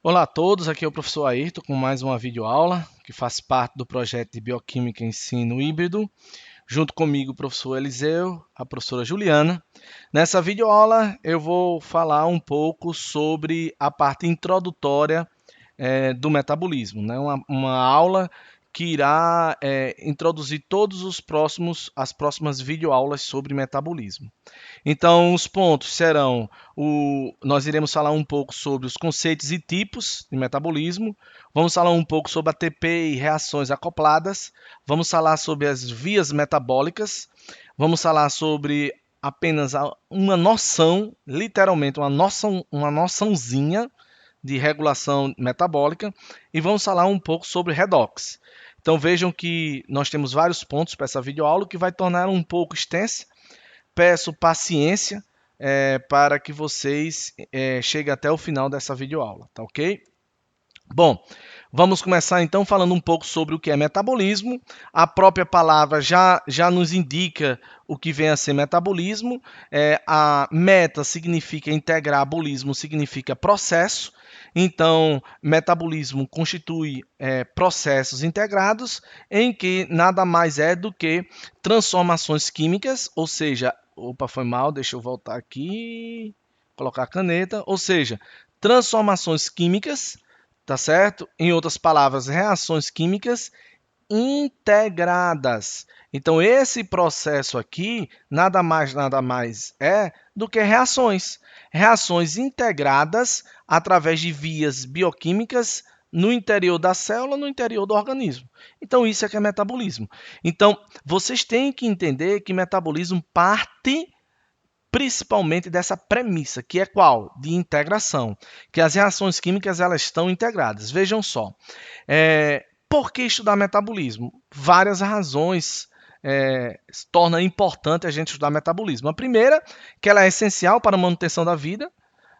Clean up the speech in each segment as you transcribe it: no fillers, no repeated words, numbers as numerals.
Olá a todos, aqui é o professor Ayrton com mais uma videoaula que faz parte do projeto de Bioquímica Ensino Híbrido, junto comigo o professor Eliseu, a professora Juliana. Nessa videoaula eu vou falar um pouco sobre a parte introdutória do metabolismo, né? Uma aula que irá introduzir as próximas videoaulas sobre metabolismo. Então, os pontos serão: nós iremos falar um pouco sobre os conceitos e tipos de metabolismo, vamos falar um pouco sobre ATP e reações acopladas, vamos falar sobre as vias metabólicas, vamos falar sobre apenas uma noção, literalmente uma noçãozinha de regulação metabólica, e vamos falar um pouco sobre redox. Então vejam que nós temos vários pontos para essa videoaula, que vai tornar um pouco extensa. Peço paciência para que vocês cheguem até o final dessa videoaula, tá ok? Bom, vamos começar então falando um pouco sobre o que é metabolismo. A própria palavra já nos indica o que vem a ser metabolismo. A meta significa integrar, bolismo significa processo. Então, metabolismo constitui processos integrados em que nada mais é do que transformações químicas, ou seja, opa, foi mal, deixa eu voltar aqui, colocar a caneta, ou seja, transformações químicas, tá certo? Em outras palavras, reações químicas integradas. Então, esse processo aqui, nada mais é do que reações. Reações integradas através de vias bioquímicas no interior da célula, no interior do organismo. Então, isso é que é metabolismo. Então, vocês têm que entender que metabolismo parte principalmente dessa premissa, que é qual? De integração, que as reações químicas elas estão integradas. Vejam só, por que estudar metabolismo? Várias razões torna importante a gente estudar metabolismo. A primeira, que ela é essencial para a manutenção da vida,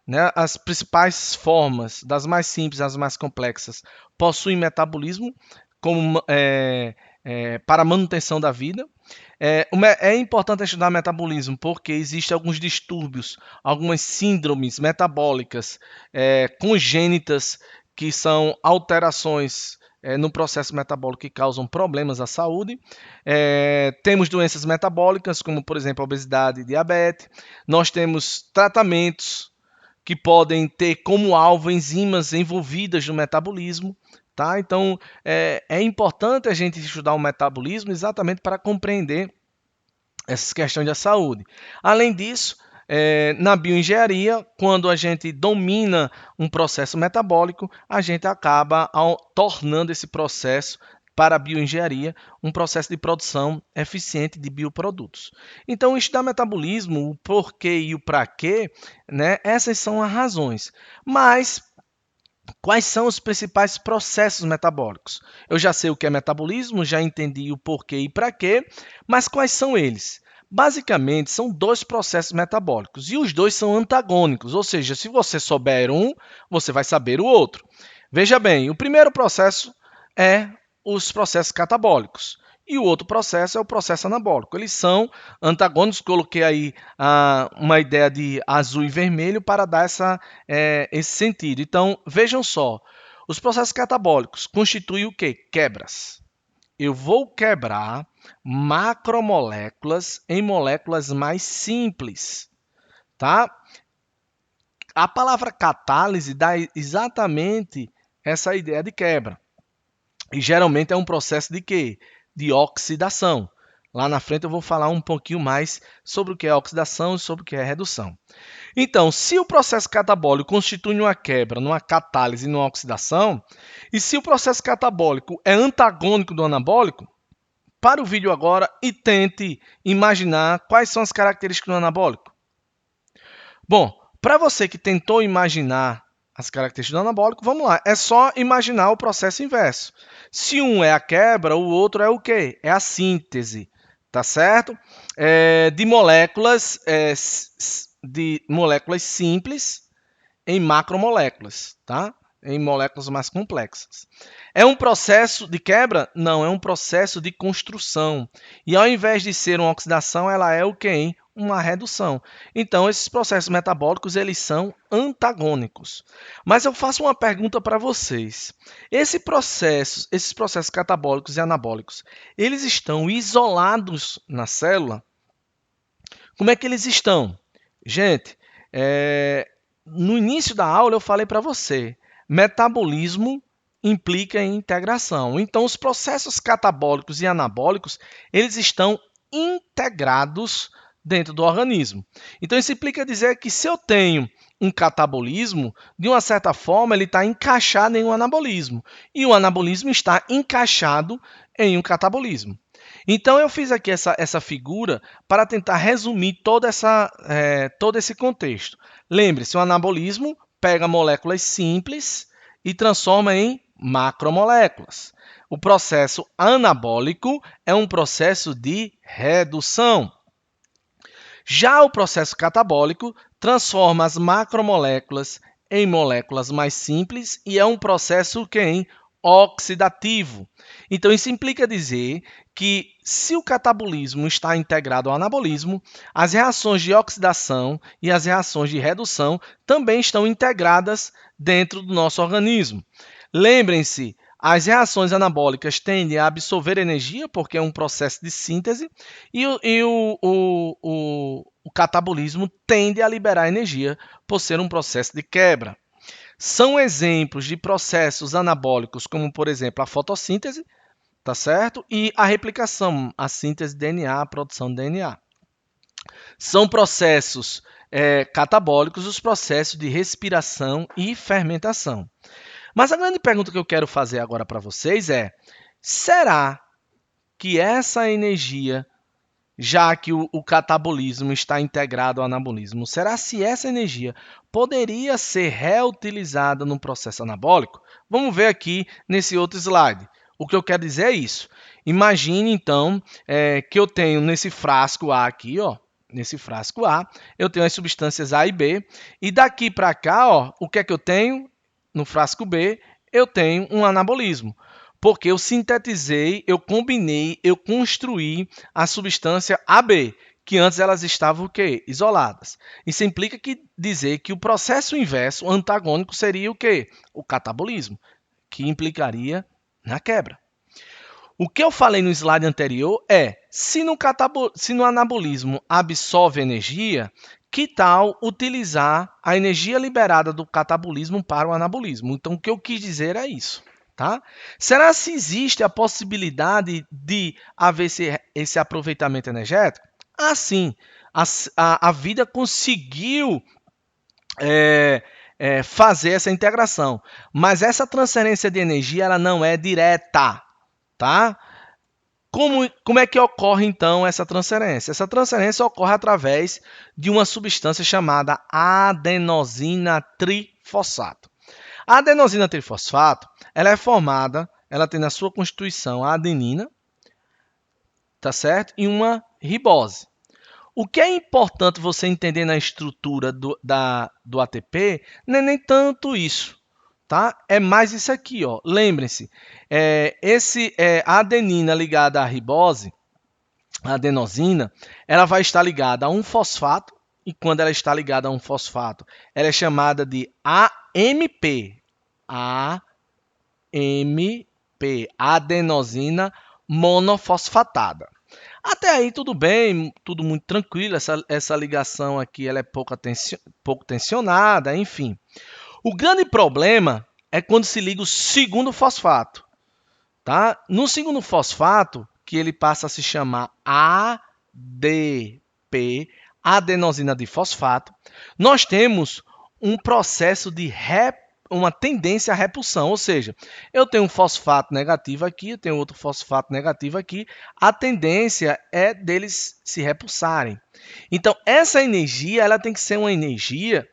né? As principais formas, das mais simples às mais complexas, possuem metabolismo como, para a manutenção da vida. É importante estudar metabolismo porque existem alguns distúrbios, algumas síndromes metabólicas congênitas, que são alterações no processo metabólico que causam problemas à saúde. Temos doenças metabólicas, como, por exemplo, a obesidade e diabetes. Nós temos tratamentos que podem ter como alvo enzimas envolvidas no metabolismo. Tá? Então, é importante a gente estudar o metabolismo exatamente para compreender essas questões da saúde. Além disso, na bioengenharia, quando a gente domina um processo metabólico, a gente acaba tornando esse processo para a bioengenharia um processo de produção eficiente de bioprodutos. Então, estudar metabolismo, o porquê e o para quê, né? Essas são as razões. Mas quais são os principais processos metabólicos? Eu já sei o que é metabolismo, já entendi o porquê e para quê, mas quais são eles? Basicamente, são dois processos metabólicos e os dois são antagônicos, ou seja, se você souber um, você vai saber o outro. Veja bem, o primeiro processo é os processos catabólicos e o outro processo é o processo anabólico. Eles são antagônicos, coloquei aí uma ideia de azul e vermelho para dar esse sentido. Então, vejam só, os processos catabólicos constituem o quê? Quebras. Eu vou quebrar macromoléculas em moléculas mais simples, tá? A palavra catálise dá exatamente essa ideia de quebra. E geralmente é um processo de quê? De oxidação. Lá na frente eu vou falar um pouquinho mais sobre o que é oxidação e sobre o que é redução. Então, se o processo catabólico constitui uma quebra, numa catálise e numa oxidação, e se o processo catabólico é antagônico do anabólico, para o vídeo agora e tente imaginar quais são as características do anabólico. Bom, para você que tentou imaginar as características do anabólico, vamos lá. É só imaginar o processo inverso. Se um é a quebra, o outro é o quê? É a síntese, tá certo? De moléculas simples em macromoléculas, tá? em moléculas mais complexas. É um processo de quebra? Não, é um processo de construção. E ao invés de ser uma oxidação, ela é o quê? Uma redução. Então, esses processos metabólicos, eles são antagônicos. Mas eu faço uma pergunta para vocês. Esses processos catabólicos e anabólicos, eles estão isolados na célula? Como é que eles estão? Gente, no início da aula eu falei para você, metabolismo implica em integração. Então, os processos catabólicos e anabólicos, eles estão integrados dentro do organismo. Então, isso implica dizer que se eu tenho um catabolismo, de uma certa forma, ele está encaixado em um anabolismo. E o anabolismo está encaixado em um catabolismo. Então, eu fiz aqui essa figura para tentar resumir todo esse contexto. Lembre-se, o anabolismo pega moléculas simples e transforma em macromoléculas. O processo anabólico é um processo de redução. Já o processo catabólico transforma as macromoléculas em moléculas mais simples e é um processo oxidativo. Então, isso implica dizer que, se o catabolismo está integrado ao anabolismo, as reações de oxidação e as reações de redução também estão integradas dentro do nosso organismo. Lembrem-se, as reações anabólicas tendem a absorver energia, porque é um processo de síntese, e o catabolismo tende a liberar energia, por ser um processo de quebra. São exemplos de processos anabólicos, como, por exemplo, a fotossíntese, tá certo? E a replicação, a síntese de DNA, a produção de DNA. São processos catabólicos os processos de respiração e fermentação. Mas a grande pergunta que eu quero fazer agora para vocês é: será que essa energia, já que o catabolismo está integrado ao anabolismo, será se essa energia poderia ser reutilizada no processo anabólico? Vamos ver aqui nesse outro slide. O que eu quero dizer é isso. Imagine, então, que eu tenho nesse frasco A aqui, ó, nesse frasco A, eu tenho as substâncias A e B, e daqui para cá, ó, o que é que eu tenho? No frasco B, eu tenho um anabolismo, porque eu sintetizei, eu combinei, eu construí a substância AB, que antes elas estavam o quê? Isoladas. Isso implica dizer que o processo inverso, antagônico, seria o quê? O catabolismo, que implicaria na quebra. O que eu falei no slide anterior é, se no anabolismo absorve energia, que tal utilizar a energia liberada do catabolismo para o anabolismo? Então, o que eu quis dizer é isso. Tá? Será se existe a possibilidade de haver esse aproveitamento energético? Ah, sim. A vida conseguiu fazer essa integração, mas essa transferência de energia ela não é direta. Tá? Como é que ocorre, então, essa transferência? Essa transferência ocorre através de uma substância chamada adenosina trifosfato. A adenosina trifosfato ela é formada, ela tem na sua constituição a adenina, tá certo? E uma ribose. O que é importante você entender na estrutura do ATP não é nem tanto isso. Tá? É mais isso aqui, ó. Lembrem-se, a adenina ligada à ribose, a adenosina, ela vai estar ligada a um fosfato, e quando ela está ligada a um fosfato, ela é chamada de AMP. AMP, adenosina monofosfatada. Até aí tudo bem, tudo muito tranquilo, essa ligação aqui ela é pouco tensionada, enfim. O grande problema é quando se liga o segundo fosfato. Tá? No segundo fosfato, que ele passa a se chamar ADP, adenosina difosfato, nós temos um processo de uma tendência à repulsão, ou seja, eu tenho um fosfato negativo aqui, eu tenho outro fosfato negativo aqui, a tendência é deles se repulsarem. Então, essa energia ela tem que ser uma energia,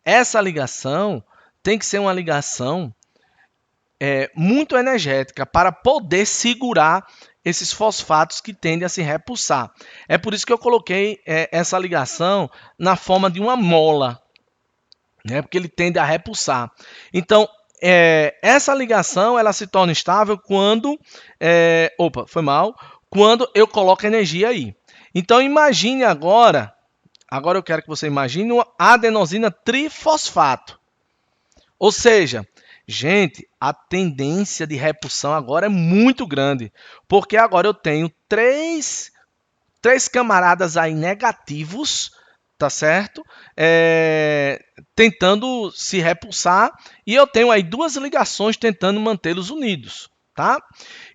essa ligação tem que ser uma ligação muito energética para poder segurar esses fosfatos que tendem a se repulsar. É por isso que eu coloquei essa ligação na forma de uma mola. né? Porque ele tende a repulsar. Então, essa ligação ela se torna estável quando... quando eu coloco energia aí. Então, imagine agora eu quero que você imagine uma adenosina trifosfato. Ou seja, gente, a tendência de repulsão agora é muito grande, porque agora eu tenho três camaradas aí negativos, tá certo? Tentando se repulsar, e eu tenho aí duas ligações tentando mantê-los unidos, tá?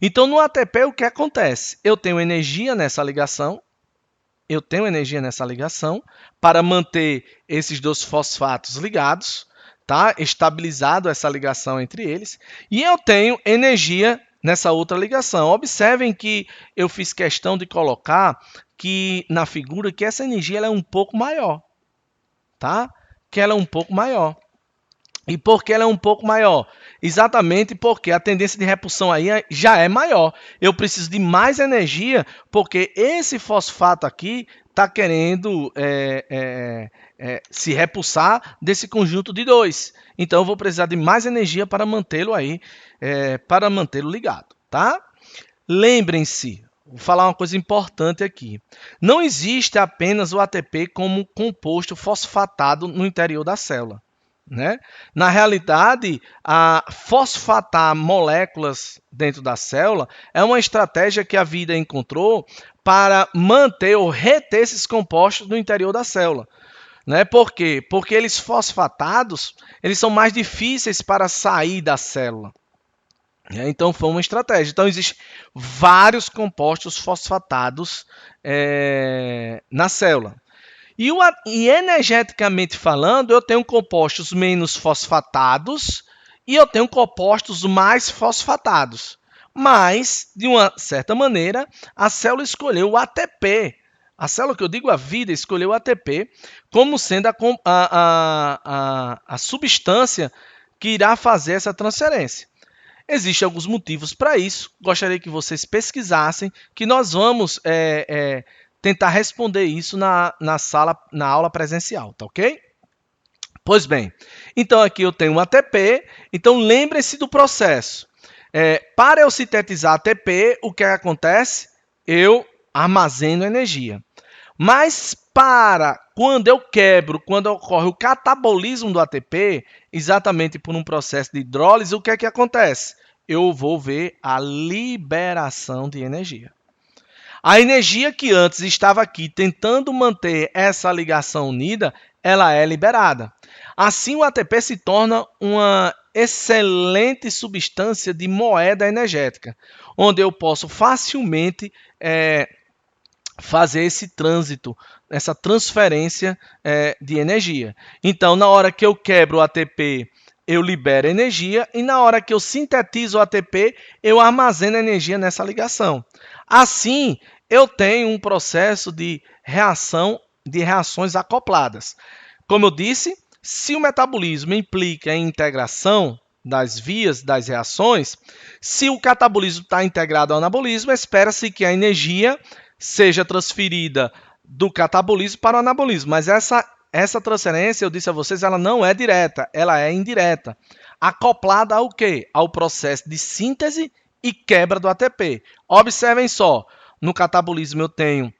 Então, no ATP, o que acontece? Eu tenho energia nessa ligação, para manter esses dois fosfatos ligados, tá? Estabilizado essa ligação entre eles. E eu tenho energia nessa outra ligação. Observem que eu fiz questão de colocar que na figura que essa energia ela é um pouco maior, tá? Que ela é um pouco maior. E por que ela é um pouco maior? Exatamente porque a tendência de repulsão aí já é maior. Eu preciso de mais energia porque esse fosfato aqui está querendo se repulsar desse conjunto de dois. Então, eu vou precisar de mais energia para mantê-lo aí, para mantê-lo ligado, tá? Lembrem-se, vou falar uma coisa importante aqui. Não existe apenas o ATP como composto fosfatado no interior da célula, né? Na realidade, fosfatar moléculas dentro da célula é uma estratégia que a vida encontrou para manter ou reter esses compostos no interior da célula. Né? Por quê? Porque eles fosfatados, eles são mais difíceis para sair da célula. Então, foi uma estratégia. Então, existem vários compostos fosfatados na célula. E energeticamente falando, eu tenho compostos menos fosfatados e eu tenho compostos mais fosfatados. Mas, de uma certa maneira, a célula escolheu o ATP. A célula que eu digo, a vida, escolheu o ATP como sendo a substância que irá fazer essa transferência. Existem alguns motivos para isso. Gostaria que vocês pesquisassem, que nós vamos tentar responder isso na aula presencial, tá ok? Pois bem, então aqui eu tenho um ATP, então lembrem-se do processo. Para eu sintetizar ATP, o que acontece? Eu armazeno energia. Mas quando ocorre o catabolismo do ATP, exatamente por um processo de hidrólise, o que é que acontece? Eu vou ver a liberação de energia. A energia que antes estava aqui tentando manter essa ligação unida, ela é liberada. Assim, o ATP se torna uma excelente substância de moeda energética, onde eu posso facilmente fazer esse trânsito, essa transferência de energia. Então, na hora que eu quebro o ATP, eu libero energia, e na hora que eu sintetizo o ATP, eu armazeno energia nessa ligação. Assim, eu tenho um processo de reações acopladas. Como eu disse, se o metabolismo implica em integração das vias das reações, se o catabolismo está integrado ao anabolismo, espera-se que a energia seja transferida do catabolismo para o anabolismo. Mas essa transferência, eu disse a vocês, ela não é direta, ela é indireta. Acoplada ao quê? Ao processo de síntese e quebra do ATP. Observem só, no catabolismo eu tenho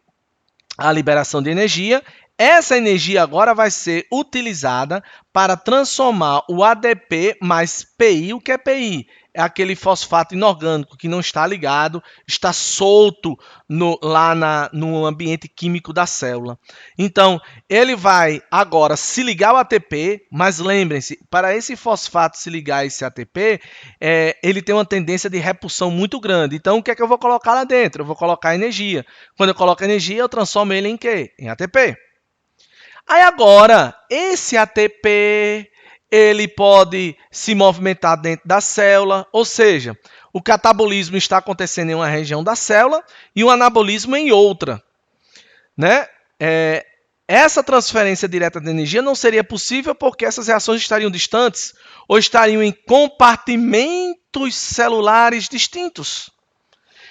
a liberação de energia. Essa energia agora vai ser utilizada para transformar o ADP mais PI. O que é PI? É aquele fosfato inorgânico que não está ligado, está solto lá no ambiente químico da célula. Então, ele vai agora se ligar ao ATP, mas lembrem-se, para esse fosfato se ligar a esse ATP, ele tem uma tendência de repulsão muito grande. Então, o que é que eu vou colocar lá dentro? Eu vou colocar energia. Quando eu coloco energia, eu transformo ele em quê? Em ATP. Aí agora, esse ATP, ele pode se movimentar dentro da célula, ou seja, o catabolismo está acontecendo em uma região da célula e o anabolismo em outra. Né? Essa transferência direta de energia não seria possível porque essas reações estariam distantes ou estariam em compartimentos celulares distintos.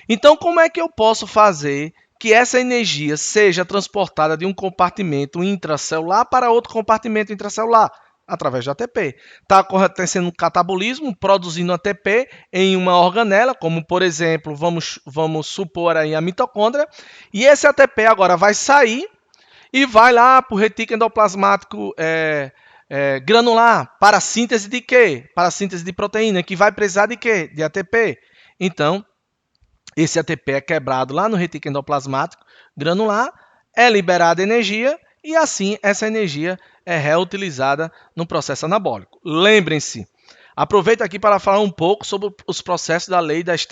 Então, como é que eu posso fazer que essa energia seja transportada de um compartimento intracelular para outro compartimento intracelular? Através do ATP. Está acontecendo um catabolismo, produzindo ATP em uma organela, como por exemplo, vamos supor aí a mitocôndria, e esse ATP agora vai sair e vai lá para o retículo endoplasmático granular, para síntese de quê? Para síntese de proteína, que vai precisar de quê? De ATP. Então, esse ATP é quebrado lá no retículo endoplasmático granular, é liberada energia e assim essa energia é reutilizada no processo anabólico. Lembrem-se, aproveito aqui para falar um pouco sobre os processos da lei das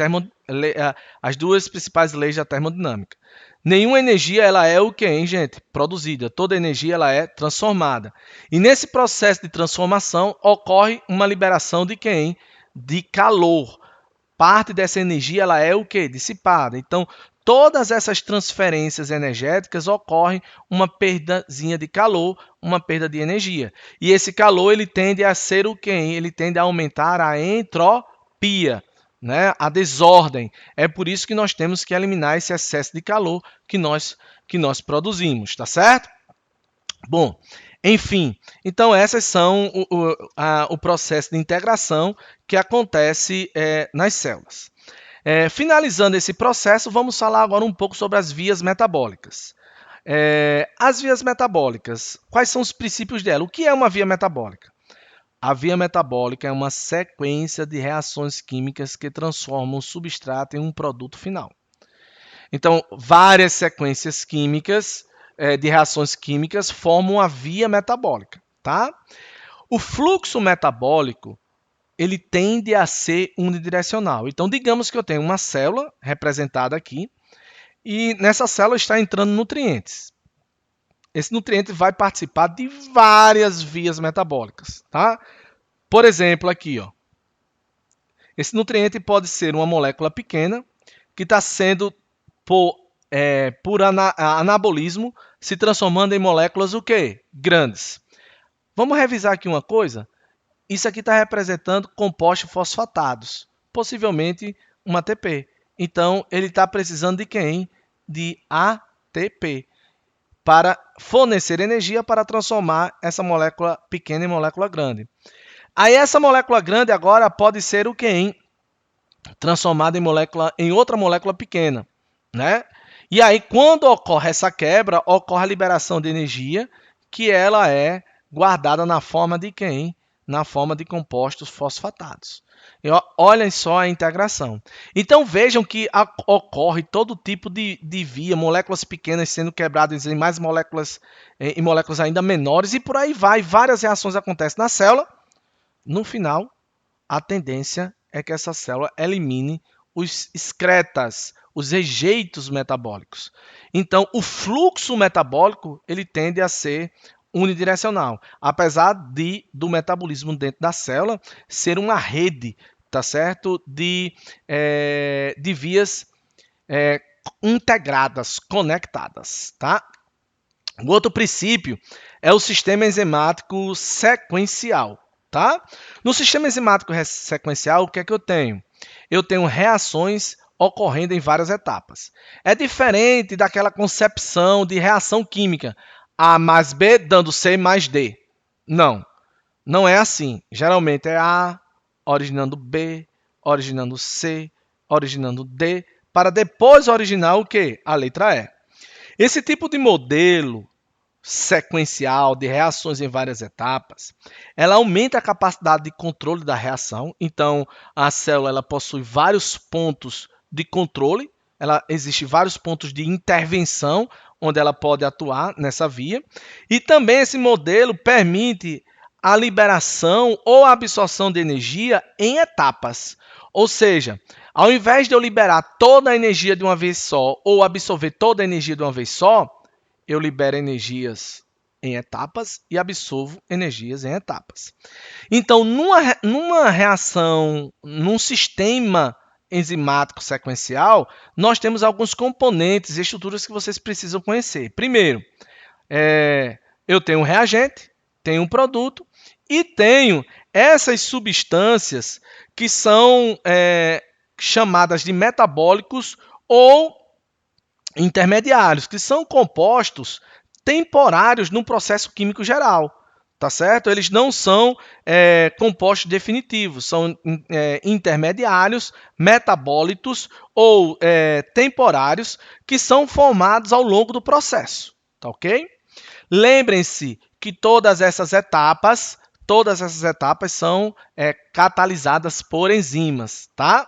as duas principais leis da termodinâmica. Nenhuma energia ela é o que, hein, gente? Produzida. Toda energia ela é transformada. E nesse processo de transformação ocorre uma liberação de quem? De calor. Parte dessa energia ela é o que? Dissipada. Então, todas essas transferências energéticas ocorrem uma perdazinha de calor, uma perda de energia. E esse calor ele tende a ser o que? Ele tende a aumentar a entropia, né? A desordem. É por isso que nós temos que eliminar esse excesso de calor que nós produzimos, tá certo? Bom, enfim, então essas são o processo de integração que acontece nas células. Finalizando esse processo, vamos falar agora um pouco sobre as vias metabólicas. As vias metabólicas, quais são os princípios dela? O que é uma via metabólica? A via metabólica é uma sequência de reações químicas que transformam o substrato em um produto final. Então, várias sequências químicas de reações químicas formam a via metabólica, tá? O fluxo metabólico ele tende a ser unidirecional. Então, digamos que eu tenho uma célula representada aqui e nessa célula está entrando nutrientes. Esse nutriente vai participar de várias vias metabólicas, tá? Por exemplo, aqui, ó. Esse nutriente pode ser uma molécula pequena que está sendo por anabolismo se transformando em moléculas o quê? Grandes. Vamos revisar aqui uma coisa? Isso aqui está representando compostos fosfatados, possivelmente um ATP. Então, ele está precisando de quem? De ATP, para fornecer energia para transformar essa molécula pequena em molécula grande. Aí essa molécula grande agora pode ser o quê? Transformada em outra molécula pequena, né? E aí, quando ocorre essa quebra, ocorre a liberação de energia, que ela é guardada na forma de quem? Na forma de compostos fosfatados. E olhem só a integração. Então, vejam que ocorre todo tipo de via, moléculas pequenas sendo quebradas em mais moléculas, em moléculas ainda menores, e por aí vai. Várias reações acontecem na célula. No final, a tendência é que essa célula elimine os excretas, os rejeitos metabólicos. Então, o fluxo metabólico ele tende a ser unidirecional, apesar do metabolismo dentro da célula ser uma rede, tá certo, de vias integradas, conectadas, tá? O outro princípio é o sistema enzimático sequencial, tá? No sistema enzimático sequencial, o que é que eu tenho? Eu tenho reações ocorrendo em várias etapas. É diferente daquela concepção de reação química, A mais B dando C mais D. Não, não é assim. Geralmente é A originando B, originando C, originando D, para depois originar o quê? A letra E. Esse tipo de modelo sequencial de reações em várias etapas, ela aumenta a capacidade de controle da reação. Então, a célula ela possui vários pontos de controle, existe vários pontos de intervenção onde ela pode atuar nessa via. E também esse modelo permite a liberação ou a absorção de energia em etapas. Ou seja, ao invés de eu liberar toda a energia de uma vez só ou absorver toda a energia de uma vez só, eu libero energias em etapas e absorvo energias em etapas. Então, numa reação, num sistema enzimático sequencial, nós temos alguns componentes e estruturas que vocês precisam conhecer. Primeiro, eu tenho um reagente, tenho um produto e tenho essas substâncias que são chamadas de metabólicos ou intermediários, que são compostos temporários num processo químico geral, tá certo? Eles não são compostos definitivos, são intermediários, metabólitos ou temporários que são formados ao longo do processo, tá ok? Lembrem-se que todas essas etapas são catalisadas por enzimas, tá?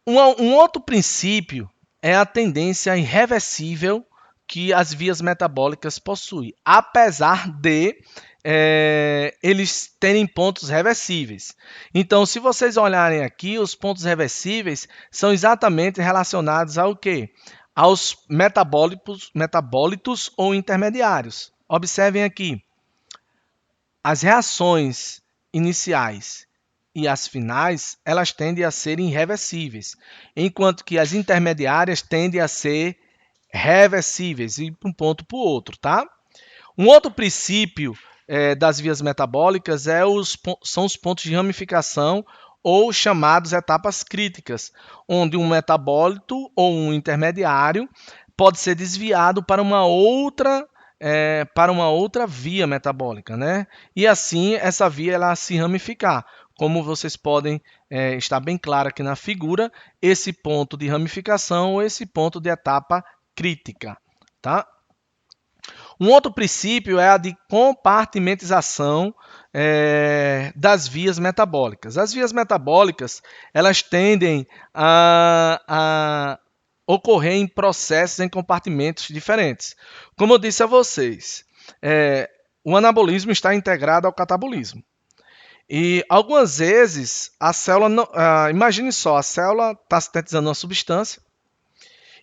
Um outro princípio é a tendência irreversível que as vias metabólicas possuem, apesar de eles terem pontos reversíveis. Então, se vocês olharem aqui, os pontos reversíveis são exatamente relacionados ao quê? Aos metabólitos ou intermediários. Observem aqui, as reações iniciais e as finais, elas tendem a ser irreversíveis, enquanto que as intermediárias tendem a ser reversíveis, e um ponto para o outro, tá? Um outro princípio das vias metabólicas são os pontos de ramificação ou chamados etapas críticas, onde um metabólito ou um intermediário pode ser desviado para uma outra via metabólica, né? E assim essa via ela se ramificar. Como vocês podem estar bem claro aqui na figura, esse ponto de ramificação ou esse ponto de etapa crítica, tá? Um outro princípio é a de compartimentização das vias metabólicas. As vias metabólicas elas tendem a ocorrer em processos em compartimentos diferentes. Como eu disse a vocês, o anabolismo está integrado ao catabolismo. E algumas vezes a célula, imagine só, a célula está sintetizando uma substância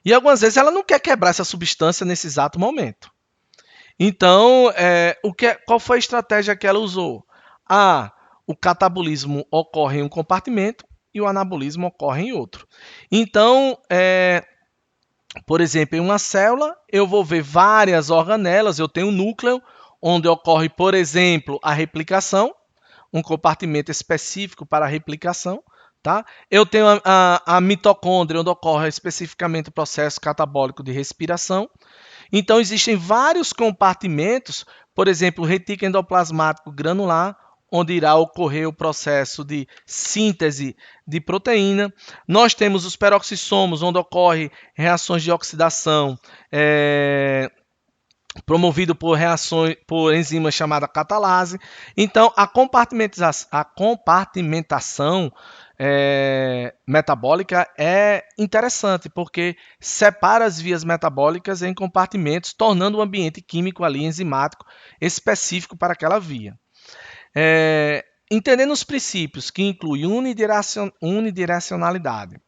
e algumas vezes ela não quer quebrar essa substância nesse exato momento. Então, qual foi a estratégia que ela usou? O catabolismo ocorre em um compartimento e o anabolismo ocorre em outro. Então, por exemplo, em uma célula, eu vou ver várias organelas, eu tenho um núcleo, onde ocorre, por exemplo, a replicação, um compartimento específico para a replicação. Tá? Eu tenho a mitocôndria, onde ocorre especificamente o processo catabólico de respiração. Então, existem vários compartimentos, por exemplo, o retículo endoplasmático granular, onde irá ocorrer o processo de síntese de proteína. Nós temos os peroxissomos, onde ocorrem reações de oxidação promovido por enzimas chamadas catalase. Então, a compartimentação metabólica é interessante, porque separa as vias metabólicas em compartimentos, tornando o ambiente químico ali enzimático específico para aquela via. Entendendo os princípios que incluem unidirecionalidade,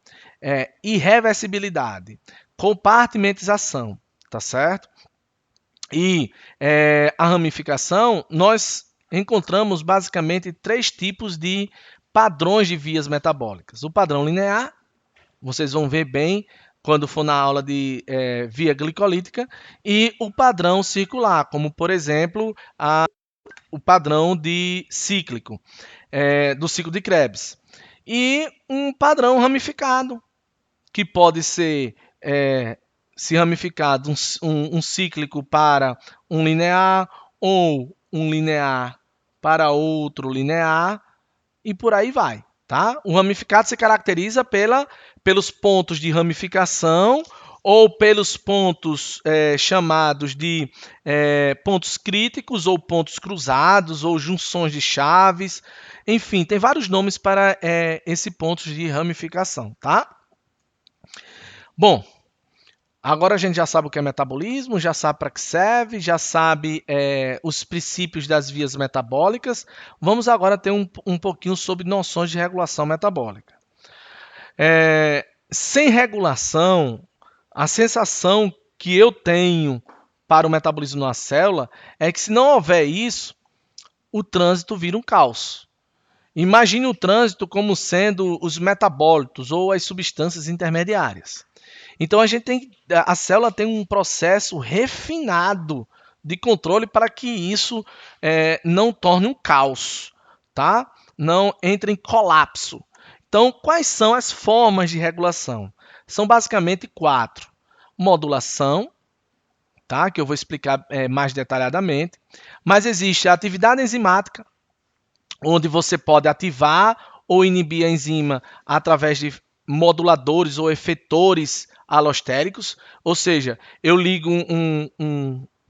irreversibilidade, compartimentização, tá certo? E a ramificação, nós encontramos basicamente 3 tipos de padrões de vias metabólicas. O padrão linear, vocês vão ver bem quando for na aula de via glicolítica, e o padrão circular, como por exemplo o padrão de cíclico, do ciclo de Krebs. E um padrão ramificado, que pode ser se ramificar de um cíclico para um linear, ou um linear para outro linear, e por aí vai. Tá? O ramificado se caracteriza pelos pontos de ramificação ou pelos pontos chamados de pontos críticos ou pontos cruzados ou junções de chaves. Enfim, tem vários nomes para esses pontos de ramificação. Tá? Bom, agora a gente já sabe o que é metabolismo, já sabe para que serve, já sabe os princípios das vias metabólicas. Vamos agora ter um pouquinho sobre noções de regulação metabólica. Sem regulação, a sensação que eu tenho para o metabolismo na célula é que se não houver isso, o trânsito vira um caos. Imagine o trânsito como sendo os metabólitos ou as substâncias intermediárias. Então a célula tem um processo refinado de controle para que isso não torne um caos, tá? Não entre em colapso. Então, quais são as formas de regulação? São basicamente 4: modulação, tá? Que eu vou explicar mais detalhadamente. Mas existe a atividade enzimática, onde você pode ativar ou inibir a enzima através de moduladores ou efetores alostéricos, ou seja, eu ligo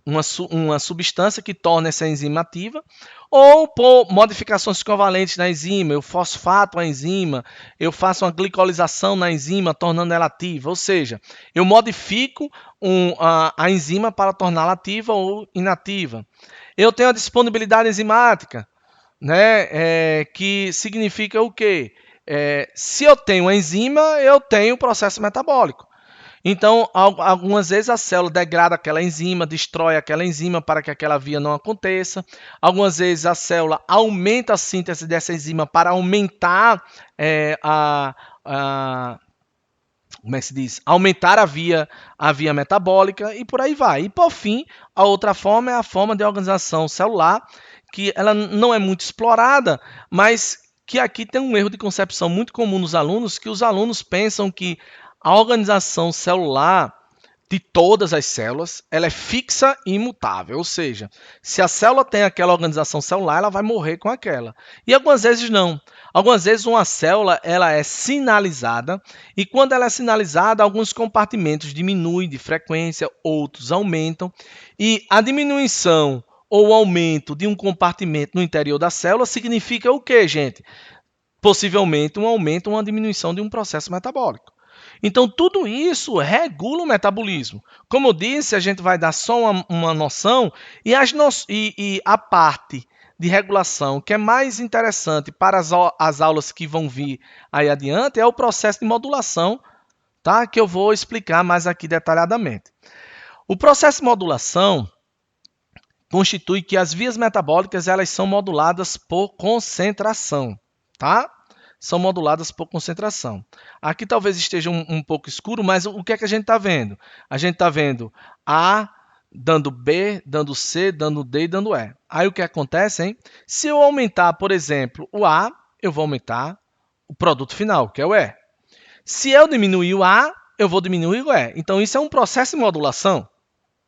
uma substância que torna essa enzima ativa, ou por modificações covalentes na enzima, eu fosfato a enzima, eu faço uma glicolização na enzima, tornando ela ativa, ou seja, eu modifico a enzima para torná-la ativa ou inativa. Eu tenho a disponibilidade enzimática, né? Que significa o quê? Se eu tenho enzima, eu tenho processo metabólico. Então, algumas vezes a célula degrada aquela enzima, destrói aquela enzima para que aquela via não aconteça. Algumas vezes a célula aumenta a síntese dessa enzima para aumentar como é que se diz? Aumentar a via metabólica e por aí vai. E por fim, a outra forma é a forma de organização celular, que ela não é muito explorada, mas que aqui tem um erro de concepção muito comum nos alunos, que os alunos pensam que a organização celular de todas as células, ela é fixa e imutável, ou seja, se a célula tem aquela organização celular, ela vai morrer com aquela. E algumas vezes não. Algumas vezes uma célula ela é sinalizada e quando ela é sinalizada, alguns compartimentos diminuem de frequência, outros aumentam. E a diminuição ou aumento de um compartimento no interior da célula significa o quê, gente? Possivelmente um aumento ou uma diminuição de um processo metabólico. Então, tudo isso regula o metabolismo. Como eu disse, a gente vai dar só uma noção e a parte de regulação que é mais interessante para as aulas que vão vir aí adiante é o processo de modulação, tá? Que eu vou explicar mais aqui detalhadamente. O processo de modulação constitui que as vias metabólicas elas são moduladas por concentração, tá? São moduladas por concentração. Aqui talvez esteja um pouco escuro, mas o que é que a gente está vendo? A gente está vendo A dando B, dando C, dando D e dando E. Aí o que acontece, hein? Se eu aumentar, por exemplo, o A, eu vou aumentar o produto final, que é o E. Se eu diminuir o A, eu vou diminuir o E. Então, isso é um processo de modulação.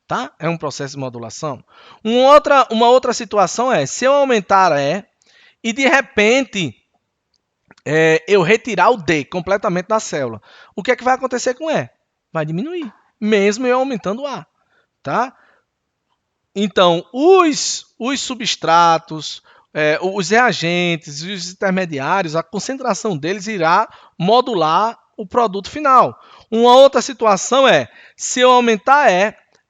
Tá? É um processo de modulação. Uma outra situação é, se eu aumentar E e de repente eu retirar o D completamente da célula, o que é que vai acontecer com E? Vai diminuir, mesmo eu aumentando o A. Tá? Então, os substratos, os reagentes, os intermediários, a concentração deles irá modular o produto final. Uma outra situação é, se eu aumentar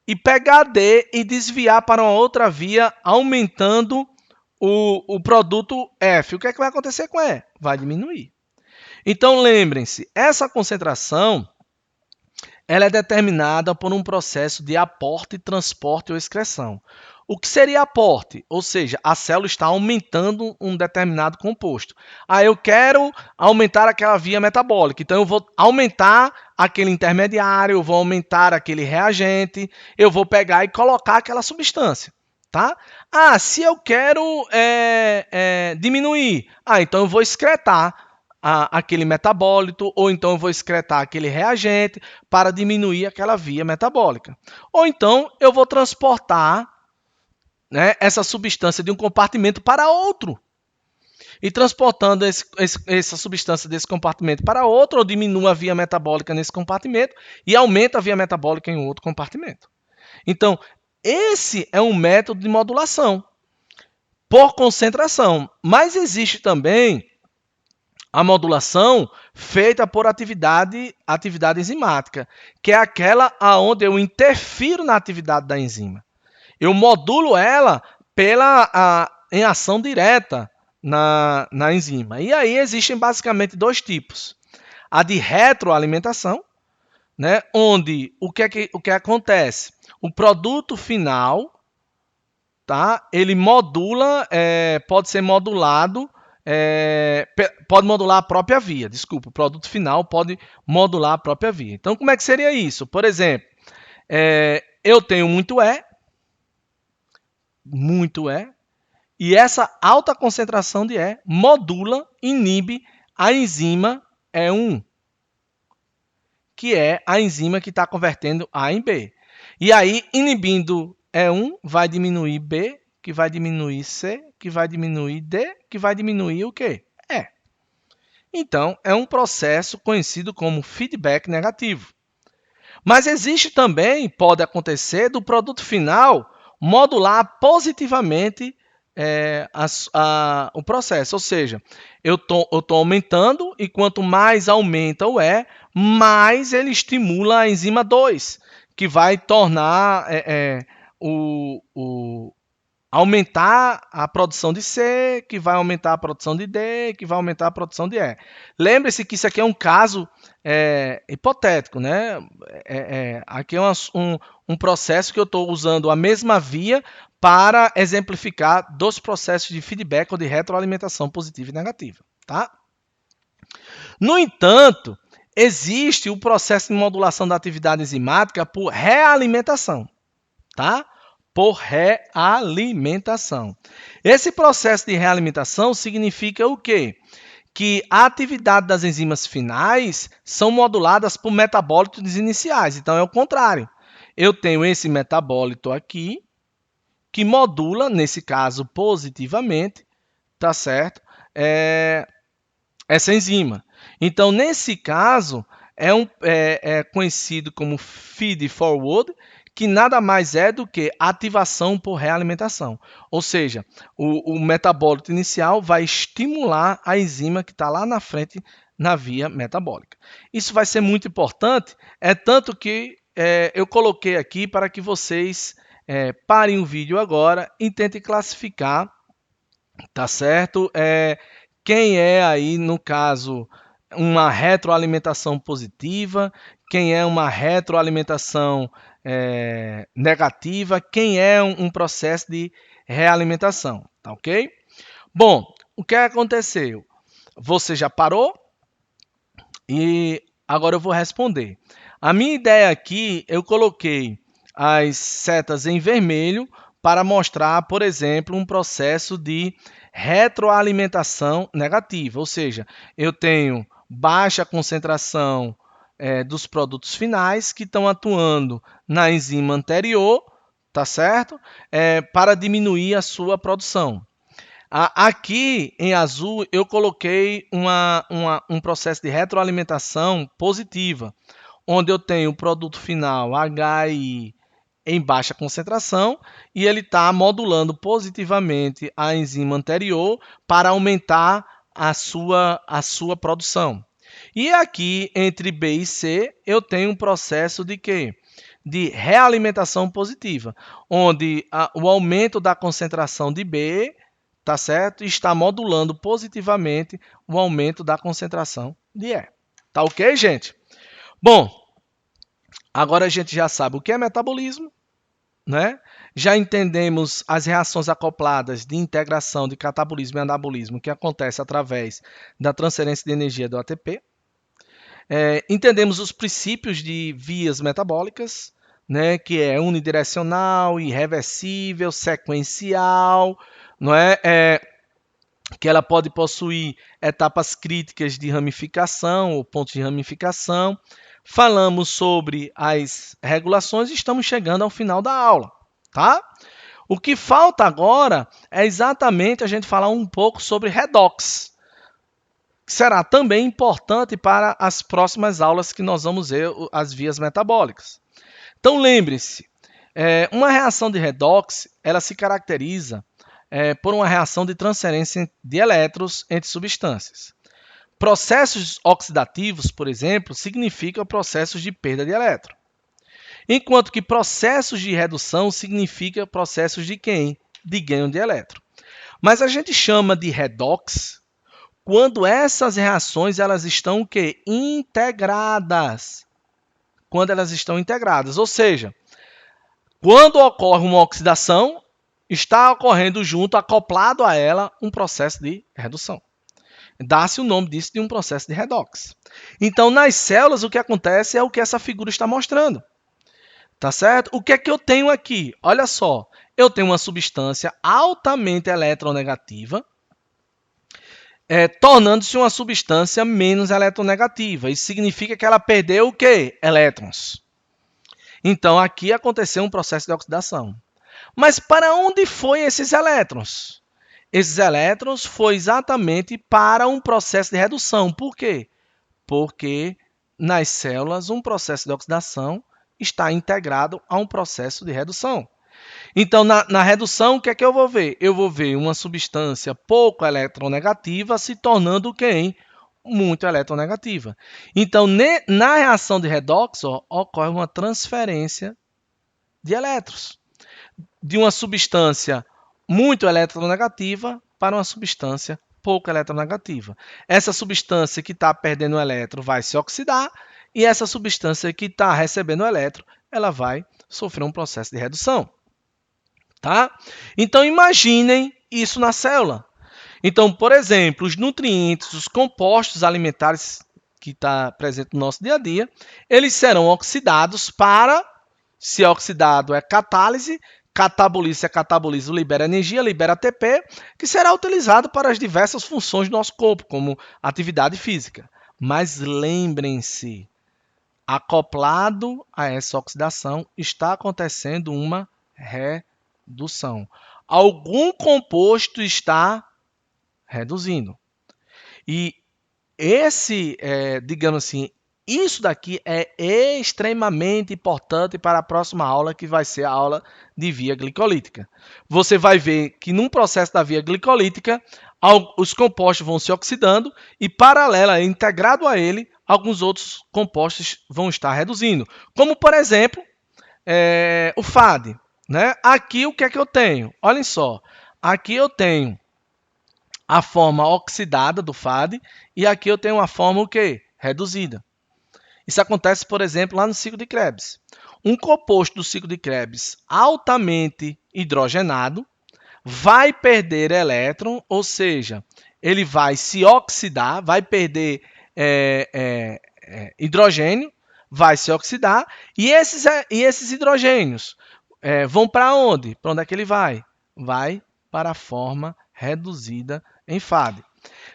E pegar D e desviar para uma outra via, aumentando o produto F. O que é que vai acontecer com E? Vai diminuir. Então, lembrem-se, essa concentração ela é determinada por um processo de aporte, transporte ou excreção. O que seria aporte? Ou seja, a célula está aumentando um determinado composto. Eu quero aumentar aquela via metabólica, então eu vou aumentar aquele intermediário, eu vou aumentar aquele reagente, eu vou pegar e colocar aquela substância. Tá? Se eu quero diminuir, então eu vou excretar aquele metabólito, ou então eu vou excretar aquele reagente para diminuir aquela via metabólica. Ou então eu vou transportar, né, essa substância de um compartimento para outro. E transportando essa substância desse compartimento para outro, eu diminuo a via metabólica nesse compartimento e aumento a via metabólica em outro compartimento. Então, esse é um método de modulação por concentração. Mas existe também a modulação feita por atividade enzimática, que é aquela onde eu interfiro na atividade da enzima. Eu modulo ela em ação direta na enzima. E aí existem basicamente dois tipos. A de retroalimentação, né, onde o que acontece? O produto final, tá, ele modula, pode ser modulado, pode modular a própria via, desculpa, o produto final pode modular a própria via. Então, como é que seria isso? Por exemplo, eu tenho muito E, e essa alta concentração de E modula, inibe a enzima E1, que é a enzima que está convertendo A em B. E aí, inibindo E1, vai diminuir B, que vai diminuir C, que vai diminuir D, que vai diminuir o quê? E. Então, é um processo conhecido como feedback negativo. Mas existe também, pode acontecer, do produto final modular positivamente o processo. Ou seja, eu estou aumentando e quanto mais aumenta o E, mais ele estimula a enzima 2, que vai tornar aumentar a produção de C, que vai aumentar a produção de D, que vai aumentar a produção de E. Lembre-se que isso aqui é um caso hipotético, né? Aqui é um processo que eu estou usando a mesma via para exemplificar dois processos de feedback ou de retroalimentação positiva e negativa, tá? No entanto, existe o processo de modulação da atividade enzimática por realimentação, tá? Por realimentação. Esse processo de realimentação significa o quê? Que a atividade das enzimas finais são moduladas por metabólitos iniciais. Então, é o contrário. Eu tenho esse metabólito aqui, que modula, nesse caso, positivamente, tá certo? Essa enzima. Então, nesse caso, é conhecido como feed forward, que nada mais é do que ativação por realimentação. Ou seja, o metabólito inicial vai estimular a enzima que está lá na frente na via metabólica. Isso vai ser muito importante, tanto que eu coloquei aqui para que vocês parem o vídeo agora e tentem classificar, tá certo? Quem é aí, no caso, uma retroalimentação positiva, quem é uma retroalimentação negativa, quem é um processo de realimentação, tá ok? Bom, o que aconteceu? Você já parou? E agora eu vou responder. A minha ideia aqui, eu coloquei as setas em vermelho para mostrar, por exemplo, um processo de retroalimentação negativa, ou seja, eu tenho baixa concentração dos produtos finais que estão atuando na enzima anterior, tá certo? Para diminuir a sua produção. Aqui em azul eu coloquei um processo de retroalimentação positiva, onde eu tenho o produto final HI em baixa concentração e ele está modulando positivamente a enzima anterior para aumentar a sua produção. E aqui entre B e C eu tenho um processo de quê? De realimentação positiva, onde o aumento da concentração de B, tá certo? Está modulando positivamente o aumento da concentração de E. Tá ok, gente? Bom, agora a gente já sabe o que é metabolismo, né? Já entendemos as reações acopladas de integração de catabolismo e anabolismo que acontece através da transferência de energia do ATP. Entendemos os princípios de vias metabólicas, né? Que é unidirecional, irreversível, sequencial, não é? Que ela pode possuir etapas críticas de ramificação ou pontos de ramificação. Falamos sobre as regulações e estamos chegando ao final da aula, tá? O que falta agora é exatamente a gente falar um pouco sobre redox, que será também importante para as próximas aulas que nós vamos ver as vias metabólicas. Então lembre-se, uma reação de redox, ela se caracteriza por uma reação de transferência de elétrons entre substâncias. Processos oxidativos, por exemplo, significam processos de perda de elétron, enquanto que processos de redução significam processos de quem? De ganho de elétron. Mas a gente chama de redox quando essas reações elas estão o quê? Integradas. Quando elas estão integradas, ou seja, quando ocorre uma oxidação, está ocorrendo junto, acoplado a ela, um processo de redução. Dá-se o nome disso de um processo de redox. Então, nas células, o que acontece é o que essa figura está mostrando. Tá certo? O que é que eu tenho aqui? Olha só, eu tenho uma substância altamente eletronegativa, tornando-se uma substância menos eletronegativa. Isso significa que ela perdeu o quê? Elétrons. Então, aqui aconteceu um processo de oxidação. Mas para onde foi esses elétrons? Esses elétrons foi exatamente para um processo de redução. Por quê? Porque nas células um processo de oxidação está integrado a um processo de redução. Então, na redução, o que é que eu vou ver? Eu vou ver uma substância pouco eletronegativa se tornando quem? Muito eletronegativa. Então, na reação de redoxo, ocorre uma transferência de elétrons de uma substância muito eletronegativa para uma substância pouco eletronegativa. Essa substância que está perdendo o elétron vai se oxidar e essa substância que está recebendo o elétron, ela vai sofrer um processo de redução. Tá? Então, imaginem isso na célula. Então, por exemplo, os nutrientes, os compostos alimentares que está presente no nosso dia a dia, eles serão oxidados para, se é oxidado é catálise, cataboliza é cataboliza, libera energia, libera ATP, que será utilizado para as diversas funções do nosso corpo, como atividade física. Mas lembrem-se, acoplado a essa oxidação está acontecendo uma redução. Algum composto está reduzindo. E digamos assim, isso daqui é extremamente importante para a próxima aula, que vai ser a aula de via glicolítica. Você vai ver que num processo da via glicolítica, os compostos vão se oxidando e, paralela, integrado a ele, alguns outros compostos vão estar reduzindo. Como, por exemplo, o FAD. Né? Aqui, o que é que eu tenho? Olhem só. Aqui eu tenho a forma oxidada do FAD e aqui eu tenho a forma o quê? Reduzida. Isso acontece, por exemplo, lá no ciclo de Krebs. Um composto do ciclo de Krebs altamente hidrogenado vai perder elétron, ou seja, ele vai se oxidar, vai perder hidrogênio, vai se oxidar, e esses hidrogênios vão para onde? Para onde é que ele vai? Vai para a forma reduzida em FAD.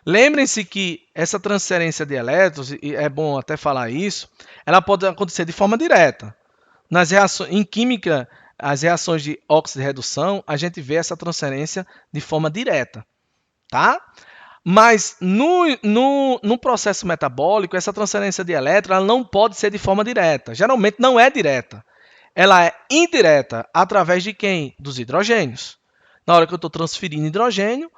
Lembrem-se que essa transferência de elétrons, e é bom até falar isso, ela pode acontecer de forma direta. Em química, as reações de óxido de redução, a gente vê essa transferência de forma direta. Tá? Mas no processo metabólico, essa transferência de elétrons ela não pode ser de forma direta. Geralmente não é direta. Ela é indireta através de quem? Dos hidrogênios. Na hora que eu estou transferindo hidrogênio,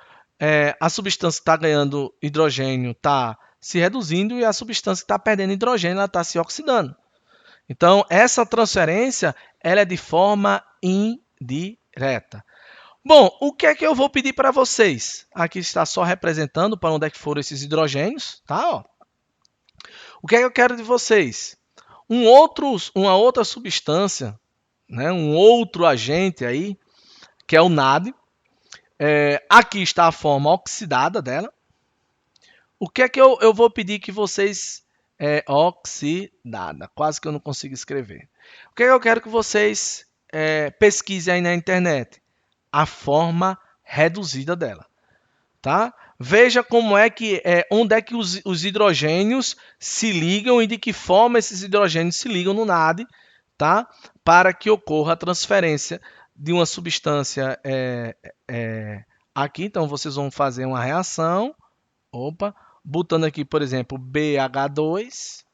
a substância que está ganhando hidrogênio está se reduzindo e a substância que está perdendo hidrogênio está se oxidando. Então, essa transferência ela é de forma indireta. Bom, o que é que eu vou pedir para vocês? Aqui está só representando para onde é que foram esses hidrogênios. Tá? Ó. O que é que eu quero de vocês? Uma outra substância, né? Um outro agente aí, que é o NAD. Aqui está a forma oxidada dela. O que é que eu vou pedir que vocês... oxidada. Quase que eu não consigo escrever. O que é que eu quero que vocês pesquisem aí na internet? A forma reduzida dela. Tá? Veja como é que onde é que os hidrogênios se ligam e de que forma esses hidrogênios se ligam no NAD, tá? Para que ocorra a transferência de uma substância aqui. Então, vocês vão fazer uma reação, botando aqui, por exemplo, BH2,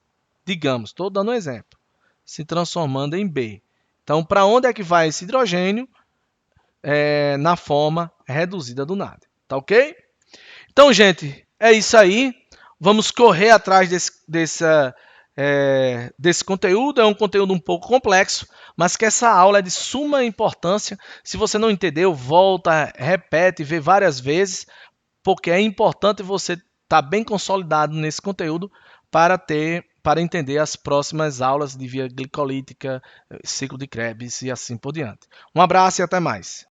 digamos, estou dando um exemplo, se transformando em B. Então, para onde é que vai esse hidrogênio? Na forma reduzida do NAD. Tá ok? Então, gente, é isso aí. Vamos correr atrás desse conteúdo. É um conteúdo um pouco complexo, mas que essa aula é de suma importância. Se você não entendeu, volta, repete, vê várias vezes, porque é importante você estar bem consolidado nesse conteúdo para entender as próximas aulas de via glicolítica, ciclo de Krebs e assim por diante. Um abraço e até mais.